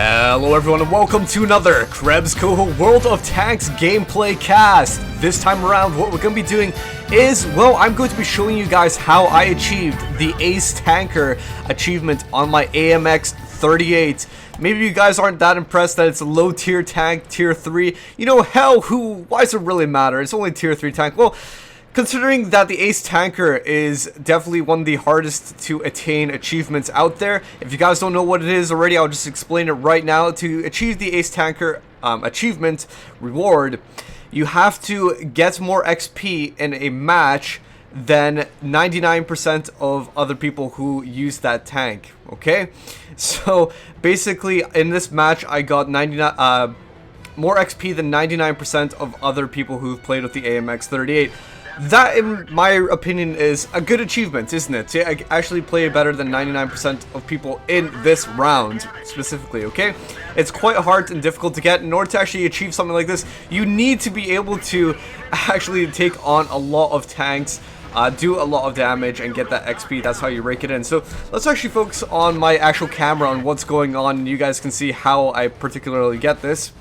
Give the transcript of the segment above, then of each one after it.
Hello everyone and welcome to another KrebsCOHO World of Tanks gameplay cast. This time around what we're going to be doing is, well, I'm going to be showing you guys how I achieved the Ace Tanker achievement on my AMX 38. Maybe you guys aren't that impressed that it's a low tier tank, tier 3. You know, hell, why does it really matter? It's only tier 3 tank. Well, considering that the Ace Tanker is definitely one of the hardest to attain achievements out there, if you guys don't know what it is already, I'll just explain it right now. To achieve the Ace Tanker achievement reward, you have to get more XP in a match than 99% of other people who use that tank, okay? So basically in this match I got 99 more XP than 99% of other people who've played with the AMX 38. That, in my opinion, is a good achievement, isn't it? To actually play better than 99% of people in this round, specifically, okay? It's quite hard and difficult to get. In order to actually achieve something like this, you need to be able to actually take on a lot of tanks, do a lot of damage, and get that XP. That's how you rake it in. So, let's actually focus on my actual camera on what's going on, and you guys can see how I particularly get this.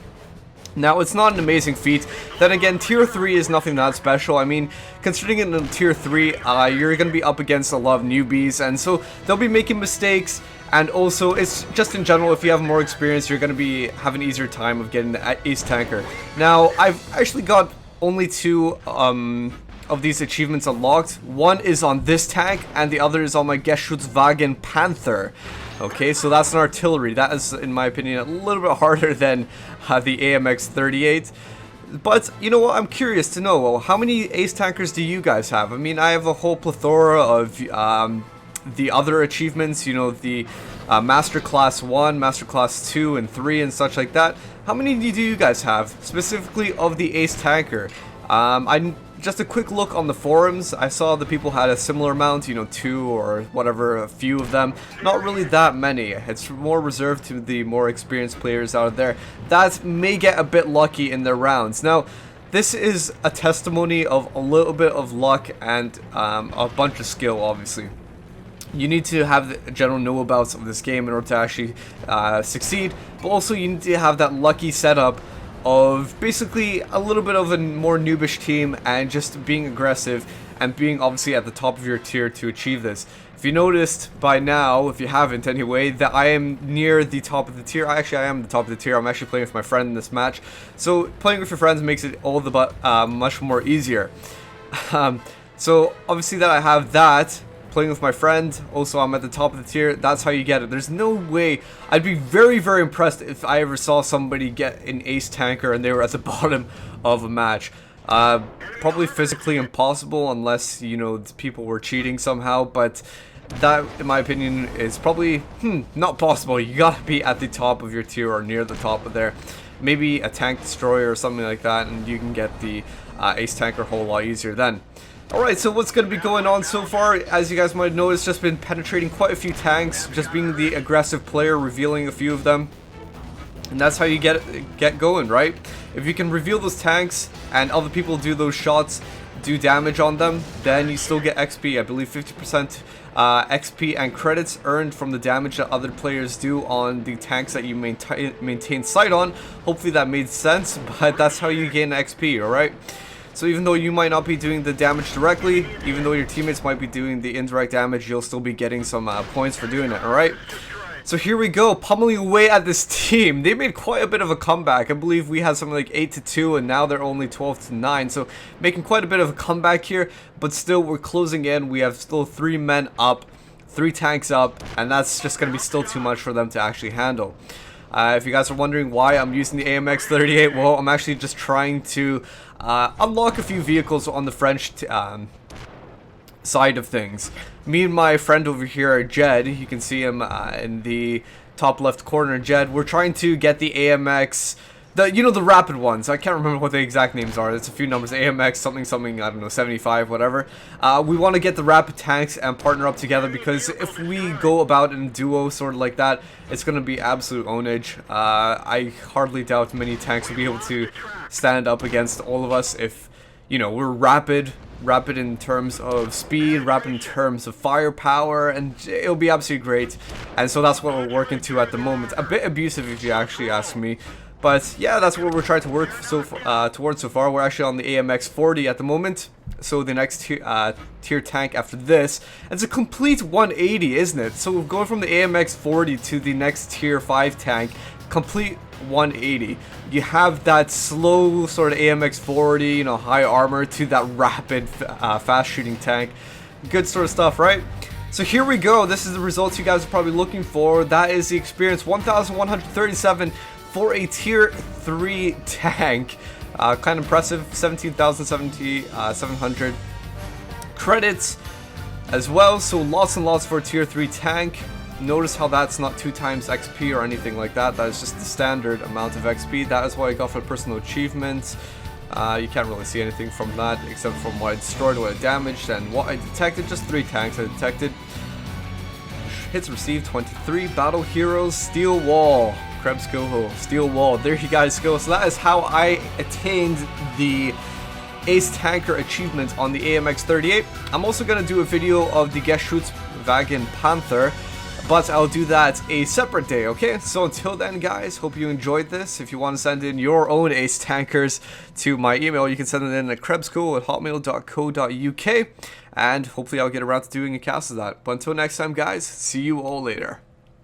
Now, it's not an amazing feat. Then again, tier 3 is nothing that special. I mean, considering in tier 3, you're going to be up against a lot of newbies, and so they'll be making mistakes, and also, it's just in general, if you have more experience, you're going to have an easier time of getting the Ace Tanker. Now, I've actually got only 2 of these achievements unlocked. One is on this tank, and the other is on my Geschutzwagen Panther. Okay, so that's an artillery. That is, in my opinion, a little bit harder than the AMX 38. But, you know what, I'm curious to know, well, how many Ace Tankers do you guys have? I mean, I have a whole plethora of the other achievements, you know, the Master Class 1, Master Class 2, and 3, and such like that. How many do you guys have, specifically of the Ace Tanker? Just a quick look on the forums, I saw the people had a similar amount, you know, 2 or whatever, a few of them. Not really that many. It's more reserved to the more experienced players out there that may get a bit lucky in their rounds. Now, this is a testimony of a little bit of luck and a bunch of skill, obviously. You need to have the general know-abouts of this game in order to actually succeed, but also you need to have that lucky setup of basically a little bit of a more noobish team and just being aggressive and being obviously at the top of your tier to achieve this. If you noticed by now, if you haven't anyway, that I am near the top of the tier. Actually, I am the top of the tier. I'm actually playing with my friend in this match. So playing with your friends makes it all the much more easier. So obviously that I have that. Playing with my friend, also I'm at the top of the tier. That's how you get it. There's no way. I'd be very, very impressed if I ever saw somebody get an Ace Tanker and they were at the bottom of a match. Probably physically impossible unless, you know, people were cheating somehow, but that, in my opinion, is probably not possible. You gotta be at the top of your tier or near the top of there. Maybe a tank destroyer or something like that, and you can get the Ace Tanker a whole lot easier then. Alright, so what's going to be going on so far, as you guys might know, it's just been penetrating quite a few tanks, just being the aggressive player, revealing a few of them. And that's how you get going, right? If you can reveal those tanks and other people do those shots, do damage on them, then you still get XP. I believe 50% XP and credits earned from the damage that other players do on the tanks that you maintain sight on. Hopefully that made sense, but that's how you gain XP, alright? So even though you might not be doing the damage directly, even though your teammates might be doing the indirect damage, you'll still be getting some points for doing it, alright? So here we go, pummeling away at this team. They made quite a bit of a comeback. I believe we had something like 8-2, and now they're only 12-9. So making quite a bit of a comeback here, but still we're closing in. We have still 3 men up, 3 tanks up, and that's just going to be still too much for them to actually handle. If you guys are wondering why I'm using the AMX 38, well, I'm actually just trying to unlock a few vehicles on the French side of things. Me and my friend over here, Jed, you can see him in the top left corner, Jed, we're trying to get the AMX, you know, the rapid ones. I can't remember what the exact names are. It's a few numbers, AMX something something, I don't know, 75, whatever. We want to get the rapid tanks and partner up together, because if we go about in a duo sort of like that, it's going to be absolute ownage. I hardly doubt many tanks will be able to stand up against all of us if, you know, we're rapid, rapid in terms of speed, rapid in terms of firepower, and it'll be absolutely great. And so that's what we're working to at the moment. A bit abusive if you actually ask me. But yeah, that's what we're trying to work towards so far. We're actually on the AMX 40 at the moment. So the next tier tank after this. It's a complete 180, isn't it? So we're going from the AMX 40 to the next tier 5 tank. Complete 180. You have that slow sort of AMX 40, you know, high armor, to that rapid, fast shooting tank. Good sort of stuff, right? So here we go. This is the results you guys are probably looking for. That is the experience, 1,137 for a tier 3 tank. Kind of impressive. 17,700 credits as well. So lots and lots for a tier 3 tank. Notice how that's not 2 times XP or anything like that. That is just the standard amount of XP. That is what I got for personal achievements. You can't really see anything from that except from what I destroyed, what I damaged, and what I detected. Just 3 tanks I detected. Hits received 23. Battle Heroes, Steel Wall. KrebsCOHO, Steel Wall. There you guys go. So that is how I attained the Ace Tanker achievement on the AMX 38. I'm also going to do a video of the Geschutzwagen Panther, but I'll do that a separate day, okay? So until then, guys, hope you enjoyed this. If you want to send in your own Ace Tankers to my email, you can send it in at KrebsCOHO@hotmail.co.uk, and hopefully I'll get around to doing a cast of that. But until next time, guys, see you all later.